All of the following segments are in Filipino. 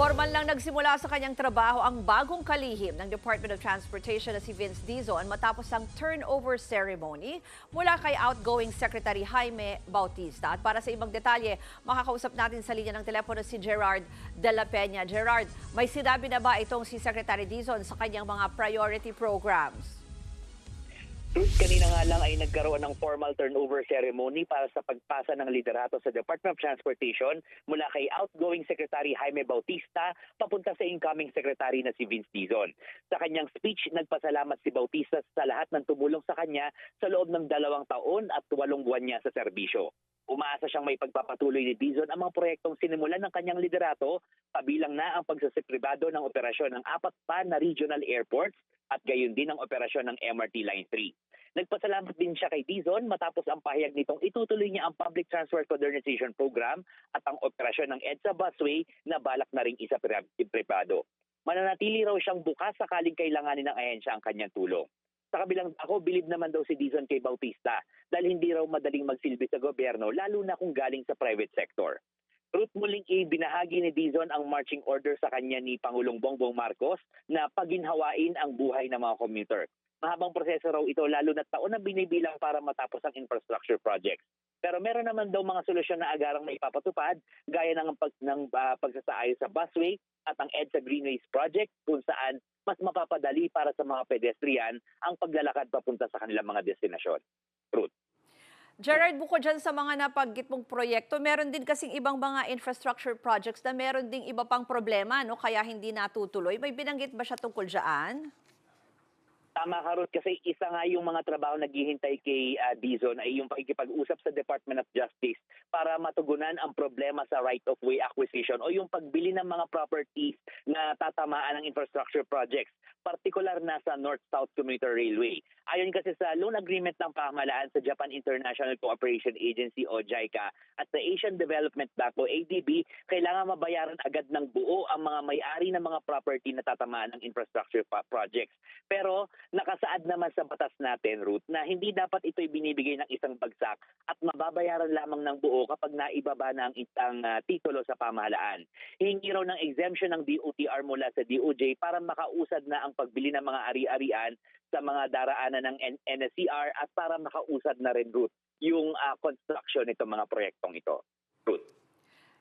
Formal lang nagsimula sa kanyang trabaho ang bagong kalihim ng Department of Transportation na si Vince Dizon matapos ang turnover ceremony mula kay outgoing Secretary Jaime Bautista. At para sa ibang detalye, makakausap natin sa linya ng telepono si Gerard de la Peña. Gerard, may sinabi na ba itong si Secretary Dizon sa kanyang mga priority programs? Kanina nga lang ay nagkaroon ng formal turnover ceremony para sa pagpasa ng liderato sa Department of Transportation mula kay outgoing Secretary Jaime Bautista papunta sa incoming Secretary na si Vince Dizon. Sa kanyang speech, nagpasalamat si Bautista sa lahat ng tumulong sa kanya sa loob ng 2 taon at 8 buwan niya sa serbisyo. Umaasa siyang may pagpapatuloy ni Dizon ang mga proyektong sinimulan ng kanyang liderato, kabilang na ang pagsasepribado ng operasyon ng 4 pa na regional airports at gayon din ang operasyon ng MRT Line 3. Nagpasalamat din siya kay Dizon matapos ang pahayag nitong itutuloy niya ang Public Transport Modernization Program at ang operasyon ng EDSA busway na balak na ring isapribado. Mananatili raw siyang bukas sakaling kailanganin ng ahensya ang kanyang tulong. Sa kabilang ako, bilib naman daw si Dizon kay Bautista dahil hindi raw madaling magsilbi sa gobyerno lalo na kung galing sa private sector. Ruth, muling ibinahagi ni Dizon ang marching order sa kanya ni Pangulong Bongbong Marcos na paginhawain ang buhay ng mga commuter. Mahabang proseso raw ito lalo na taon na binibilang para matapos ang infrastructure projects. Pero meron naman daw mga solusyon na agarang maipapatupad gaya ng pagsasaayos sa busway at ang EDSA Greenways Project kung saan mas mapapadali para sa mga pedestrian ang paglalakad papunta sa kanilang mga destinasyon. Ruth. Gerard, bukod dyan sa mga nabanggit mong proyekto, meron din kasing ibang mga infrastructure projects na meron ding iba pang problema, no? Kaya hindi natutuloy. May binanggit ba siya tungkol dyan? Tama ka, Ruth, kasi isa nga yung mga trabaho naghihintay kay Dizon ay yung pakikipag-usap sa Department of Justice para matugunan ang problema sa right-of-way acquisition o yung pagbili ng mga properties na tatamaan ng infrastructure projects, partikular na sa North-South Commuter Railway. Ayon kasi sa loan agreement ng pamahalaan sa Japan International Cooperation Agency o JICA at sa Asian Development Bank o ADB, kailangan mabayaran agad ng buo ang mga may-ari ng mga property na tatamaan ng infrastructure projects. Pero nakasaad naman sa batas natin, Ruth, na hindi dapat ito'y binibigay ng isang bagsak at mababayaran lamang ng buo kapag naibaba na ang titulo sa pamahalaan. Hihingi raw ng exemption ng DOTR mula sa DOJ para makausad na ang pagbili ng mga ari-arian sa mga daraanan ng NSCR at para makausad na rin, Ruth, yung construction nitong mga proyektong ito. Ruth.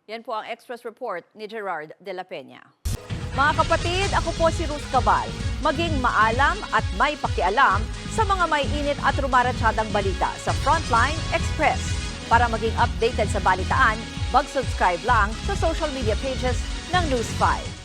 Yan po ang Express Report ni Gerard de la Peña. Mga kapatid, ako po si Ruth Cabal. Maging maalam at may pakialam sa mga may init at rumaratsadang balita sa Frontline Express. Para maging updated sa balitaan, mag-subscribe lang sa social media pages ng News 5.